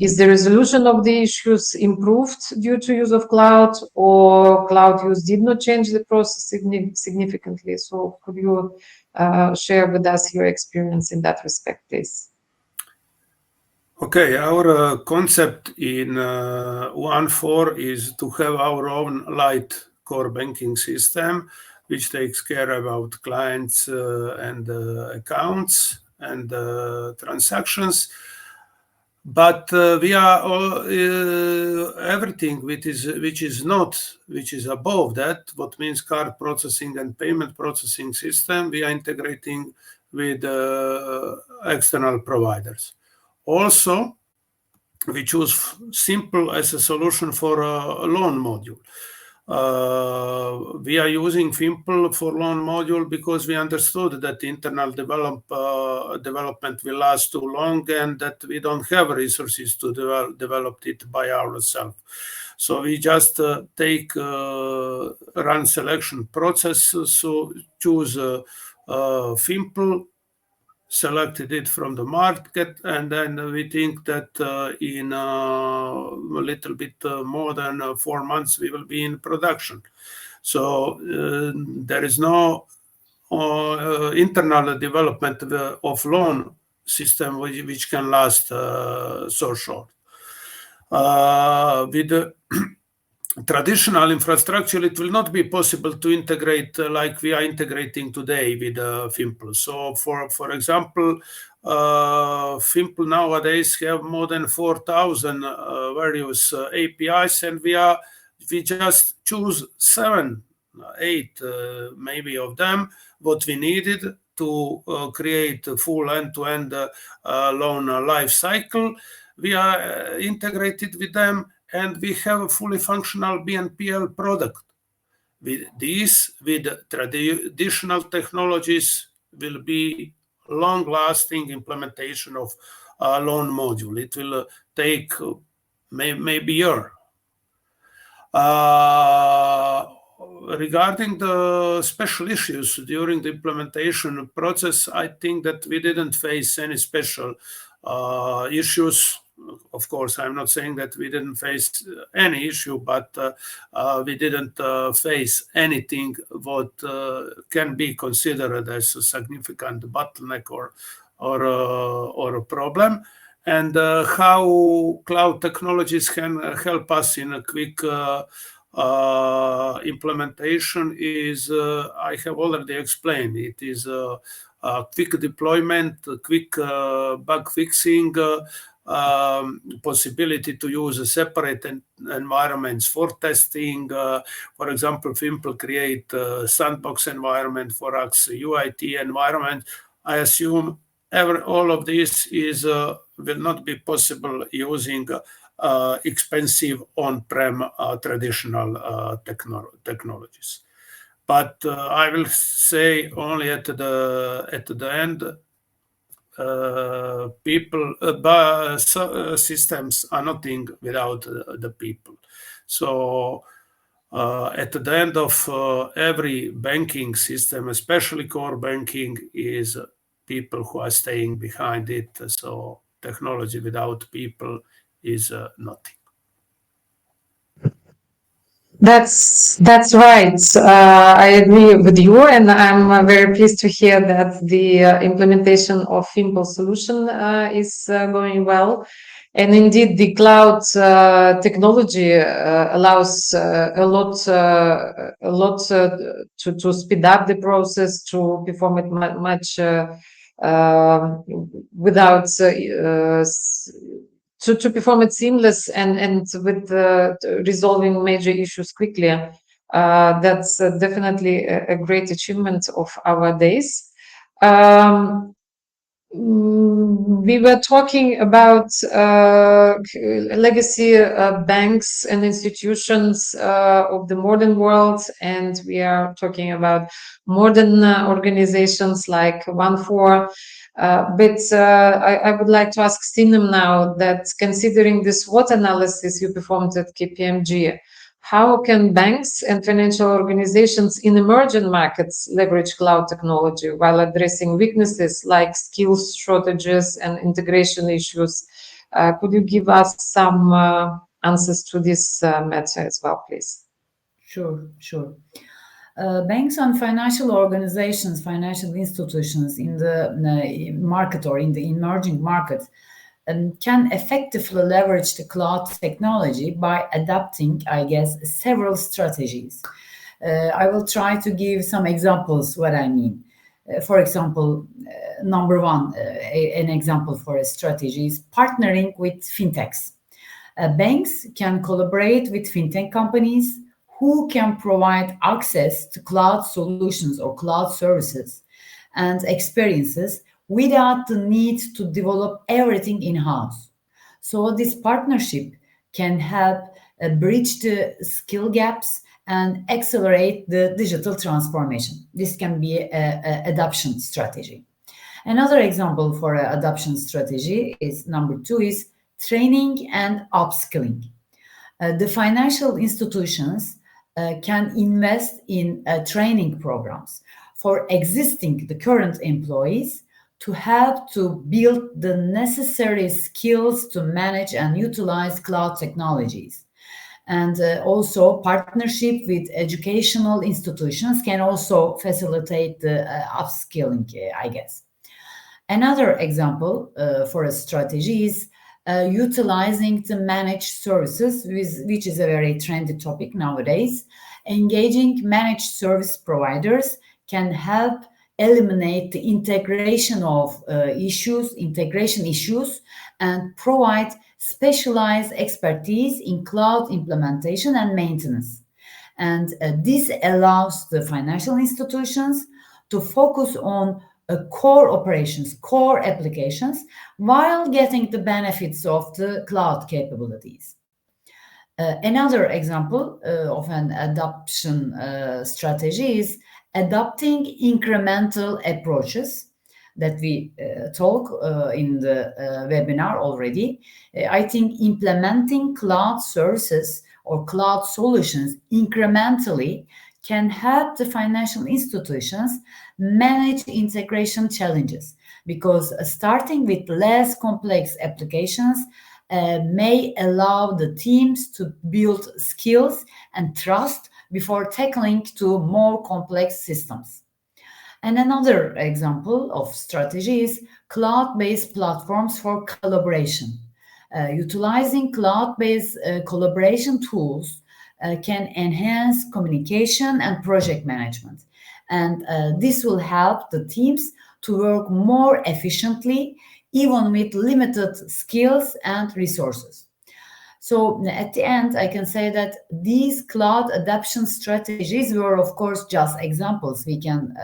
A: is the resolution of the issues improved due to use of cloud, or cloud use did not change the process significantly? So could you share with us your experience in that respect, please?
D: Okay, our concept in OneFor is to have our own light core banking system, which takes care about clients and accounts and transactions. But we are all, everything which is above that, what means card processing and payment processing system, we are integrating with external providers. Also, we choose Simple as a solution for a loan module. We are using Fimple for loan module because we understood that internal development will last too long and that we don't have resources to develop it by ourselves. So we just take run selection process, so choose Fimple, selected it from the market, and then we think that in a little bit more than 4 months we will be in production. So there is no internal development of loan system which can last so short. With the traditional infrastructure, it will not be possible to integrate like we are integrating today with Fimple. So, for example, Fimple nowadays have more than 4,000 various APIs, and we just choose 7, 8 maybe of them what we needed to create a full end-to-end loan life cycle. We are integrated with them, and we have a fully functional BNPL product. With traditional technologies will be long-lasting implementation of a loan module. It will take maybe a year. Regarding the special issues during the implementation process, I think that we didn't face any special issues. Of course, I'm not saying that we didn't face any issue, but we didn't face anything what can be considered as a significant bottleneck or a problem. And how cloud technologies can help us in a quick implementation is, I have already explained. It is quick deployment, quick bug fixing, possibility to use separate environments for testing. For example, Fimple create a sandbox environment for us, UIT environment. I assume all of this will not be possible using expensive on-prem traditional technologies. But I will say only at the end, systems are nothing without the people. So at the end of every banking system, especially core banking, is people who are staying behind it. So technology without people is nothing.
A: That's right. I agree with you, and I'm very pleased to hear that the implementation of Fimple solution is going well. And indeed, the cloud technology allows a lot to speed up the process, to perform it much without to perform it seamless and with resolving major issues quickly. That's definitely a great achievement of our days. We were talking about legacy banks and institutions of the modern world, and we are talking about modern organizations like OneFor. I would like to ask Sinem now that, considering this SWOT analysis you performed at KPMG, how can banks and financial organizations in emerging markets leverage cloud technology while addressing weaknesses like skills shortages and integration issues? Could you give us some answers to this matter as well, please?
B: Sure. Banks and financial organizations, financial institutions in the market or in the emerging market can effectively leverage the cloud technology by adapting, I guess, several strategies. I will try to give some examples what I mean. For example, number one, an example for a strategy is partnering with fintechs. Banks can collaborate with fintech companies who can provide access to cloud solutions or cloud services and experiences without the need to develop everything in-house. So this partnership can help bridge the skill gaps and accelerate the digital transformation. This can be an adoption strategy. Another example for an adoption strategy is number two is training and upskilling. The financial institutions can invest in training programs for the current employees to help to build the necessary skills to manage and utilize cloud technologies. And also partnership with educational institutions can also facilitate the upskilling, I guess. Another example for a strategy is utilizing the managed services, which is a very trendy topic nowadays. Engaging managed service providers can help eliminate the integration issues, and provide specialized expertise in cloud implementation and maintenance. And this allows the financial institutions to focus on core operations, core applications, while getting the benefits of the cloud capabilities. Another example of an adoption strategy is adopting incremental approaches that we talk in the webinar already. I think implementing cloud services or cloud solutions incrementally can help the financial institutions manage integration challenges, because starting with less complex applications may allow the teams to build skills and trust before tackling to more complex systems. And another example of strategy is cloud-based platforms for collaboration. Utilizing cloud-based collaboration tools can enhance communication and project management. And this will help the teams to work more efficiently, even with limited skills and resources. So at the end, I can say that these cloud adoption strategies were, of course, just examples. We can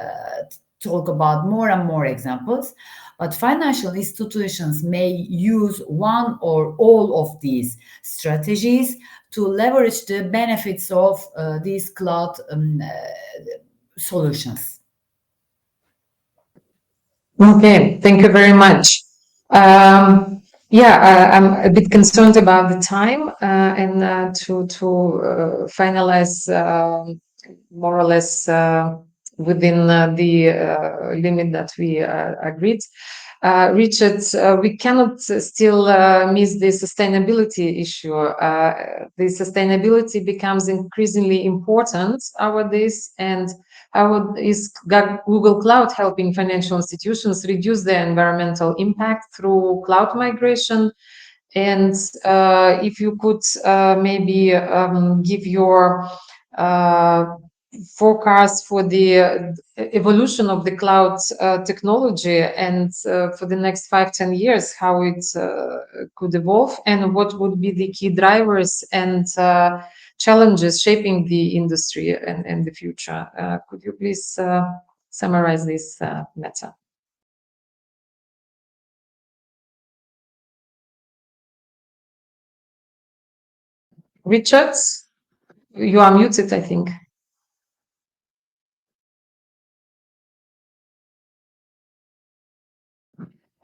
B: talk about more and more examples, but financial institutions may use one or all of these strategies to leverage the benefits of these cloud solutions.
A: Okay, thank you very much. I'm a bit concerned about the time and to finalize more or less within the limit that we agreed. Richard, we cannot still miss the sustainability issue. The sustainability becomes increasingly important nowadays, and how is Google Cloud helping financial institutions reduce their environmental impact through cloud migration? And if you could maybe give your forecast for the evolution of the cloud technology and for the next 5-10 years, how it could evolve, and what would be the key drivers and challenges shaping the industry and the future. Could you please summarize this matter? Richard, you are muted, I think.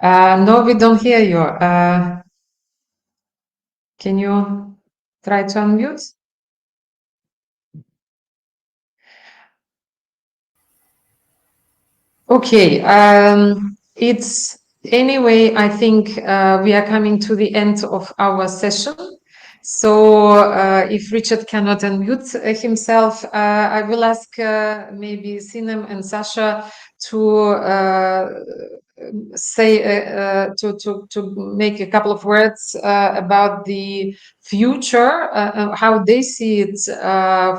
A: No, we don't hear you. Can you try to unmute? Okay. It's anyway, I think we are coming to the end of our session. So if Richard cannot unmute himself, I will ask maybe Sinem and Sasha to say to make a couple of words about the future, how they see it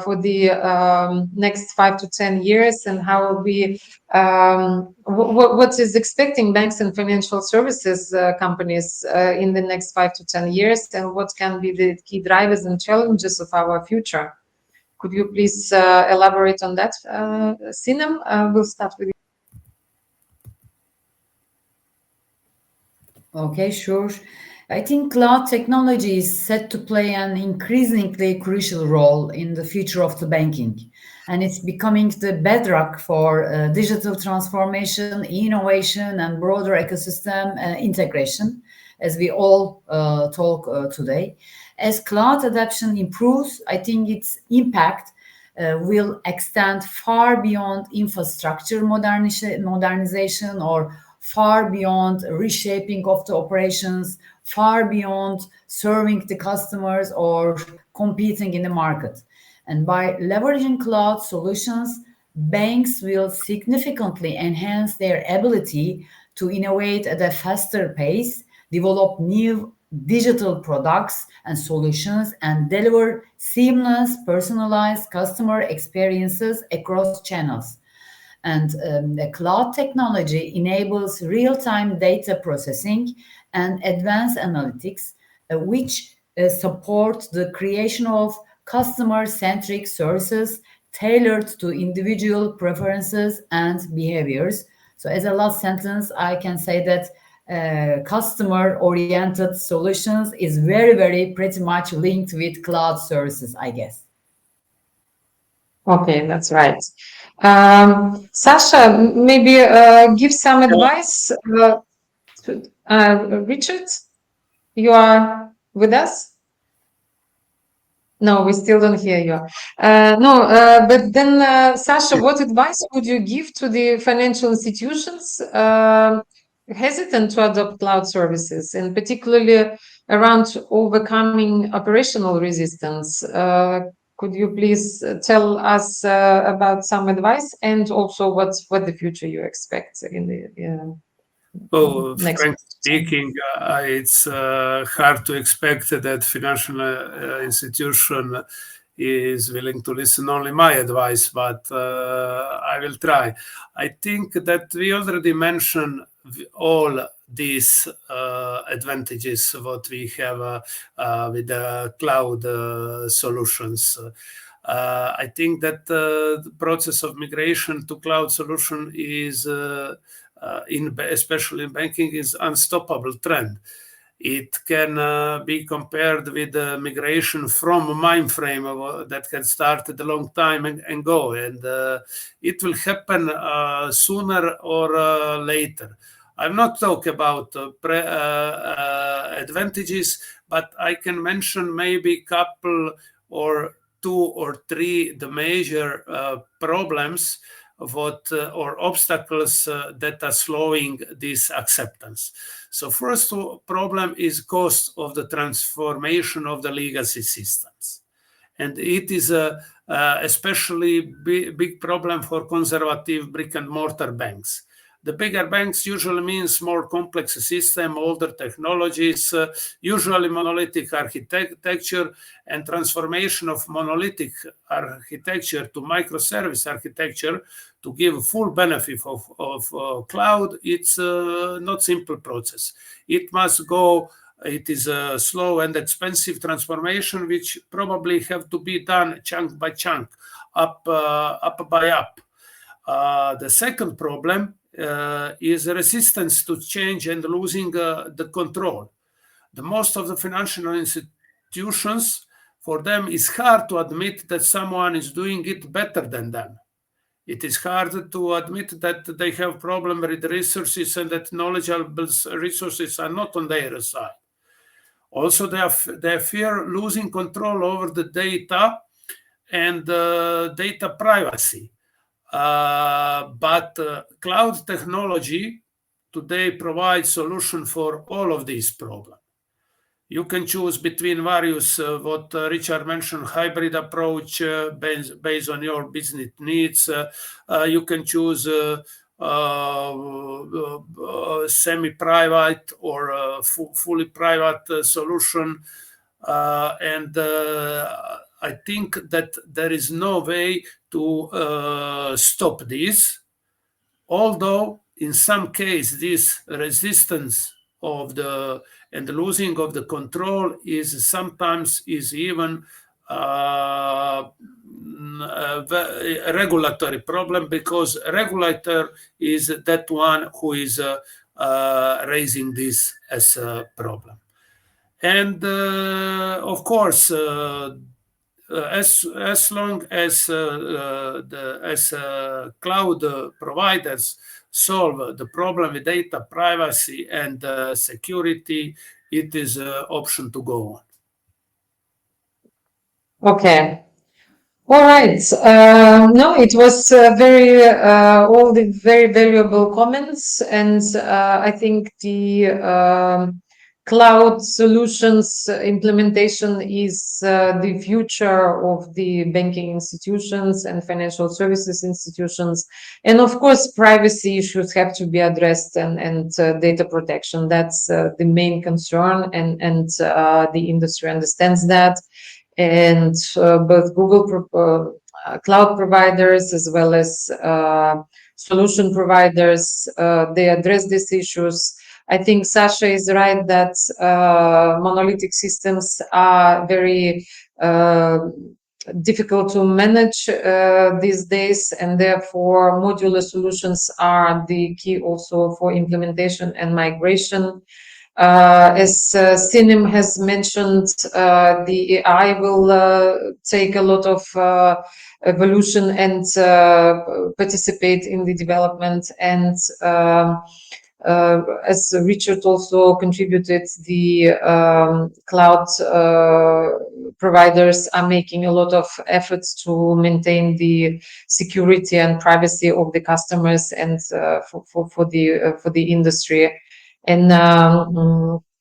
A: for the next 5 to 10 years, and how we what is expecting banks and financial services companies in the next 5 to 10 years, and what can be the key drivers and challenges of our future. Could you please elaborate on that, Sinem? We'll start with you.
B: Okay, sure. I think cloud technology is set to play an increasingly crucial role in the future of the banking, and it's becoming the bedrock for digital transformation, innovation, and broader ecosystem integration, as we all talk today. As cloud adoption improves, I think its impact will extend far beyond infrastructure modernization or far beyond reshaping of the operations, far beyond serving the customers or competing in the market. And by leveraging cloud solutions, banks will significantly enhance their ability to innovate at a faster pace, develop new digital products and solutions, and deliver seamless, personalized customer experiences across channels. And the cloud technology enables real-time data processing and advanced analytics, which support the creation of customer-centric services tailored to individual preferences and behaviors. So as a last sentence, I can say that customer-oriented solutions is very, very pretty much linked with cloud services, I guess.
A: Okay, that's right. Sasha, maybe give some advice to Richard. You are with us? No, we still don't hear you. But then, Sasha, what advice would you give to the financial institutions hesitant to adopt cloud services, and particularly around overcoming operational resistance? Could you please tell us about some advice, and also what the future you expect in the next?
D: Frankly speaking, it's hard to expect that financial institution is willing to listen only my advice, but I will try. I think that we already mentioned all these advantages what we have with the cloud solutions. I think that the process of migration to cloud solution is especially in banking is unstoppable trend. It can be compared with the migration from a mainframe that had started a long time ago, and it will happen sooner or later. I'm not talking about advantages, but I can mention maybe couple or two or three the major problems or obstacles that are slowing this acceptance. So first problem is cost of the transformation of the legacy systems. And it is especially big problem for conservative brick and mortar banks. The bigger banks usually means more complex system, older technologies, usually monolithic architecture, and transformation of monolithic architecture to microservice architecture to give full benefit of cloud. It's not simple process. It is a slow and expensive transformation, which probably have to be done chunk by chunk, up by up. The second problem is resistance to change and losing the control. The most of the financial institutions, for them, it's hard to admit that someone is doing it better than them. It is hard to admit that they have problem with resources and that knowledgeable resources are not on their side. Also, they fear losing control over the data and data privacy. But cloud technology today provides solution for all of these problems. You can choose between various, what Richard mentioned, hybrid approach based on your business needs. You can choose semi-private or fully private solution. And I think that there is no way to stop this, although in some case this resistance of the and losing of the control is sometimes even a regulatory problem, because regulator is that one who is raising this as a problem. And of course, as long as cloud providers solve the problem with data privacy and security, it is an option to go
A: on. Okay. All right. No, it was all the very valuable comments, and I think the cloud solutions implementation is the future of the banking institutions and financial services institutions. And of course, privacy issues have to be addressed, and data protection. That's the main concern, and the industry understands that. And both Google cloud providers as well as solution providers, they address these issues. I think Sasha is right that monolithic systems are very difficult to manage these days, and therefore modular solutions are the key also for implementation and migration. As Sinem has mentioned, the AI will take a lot of evolution and participate in the development. And as Richard also contributed, the cloud providers are making a lot of efforts to maintain the security and privacy of the customers and for the industry. And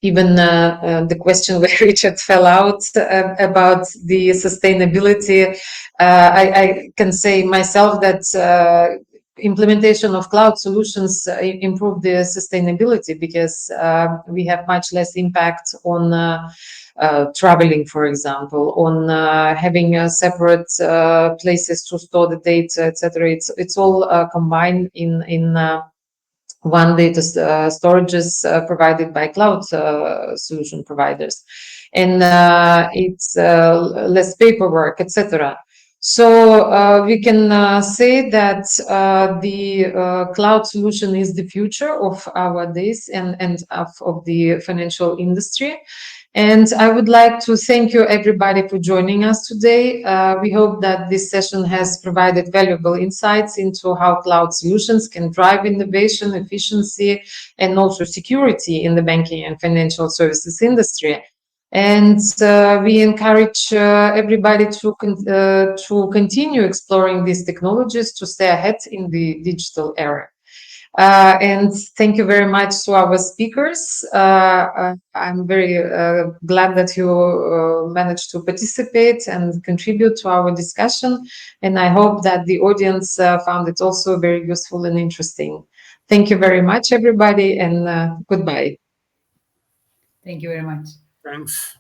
A: even the question where Richard fell out about the sustainability, I can say myself that implementation of cloud solutions improve the sustainability, because we have much less impact on traveling, for example, on having separate places to store the data, etc. It's all combined in one data storages provided by cloud solution providers, and it's less paperwork, etc. So we can say that the cloud solution is the future of our days and of the financial industry. And I would like to thank you, everybody, for joining us today. We hope that this session has provided valuable insights into how cloud solutions can drive innovation, efficiency, and also security in the banking and financial services industry. And we encourage everybody to continue exploring these technologies to stay ahead in the digital era. And thank you very much to our speakers. I'm very glad that you managed to participate and contribute to our discussion. And I hope that the audience found it also very useful and interesting. Thank you very much, everybody, and goodbye.
B: Thank you very much.
D: Thanks.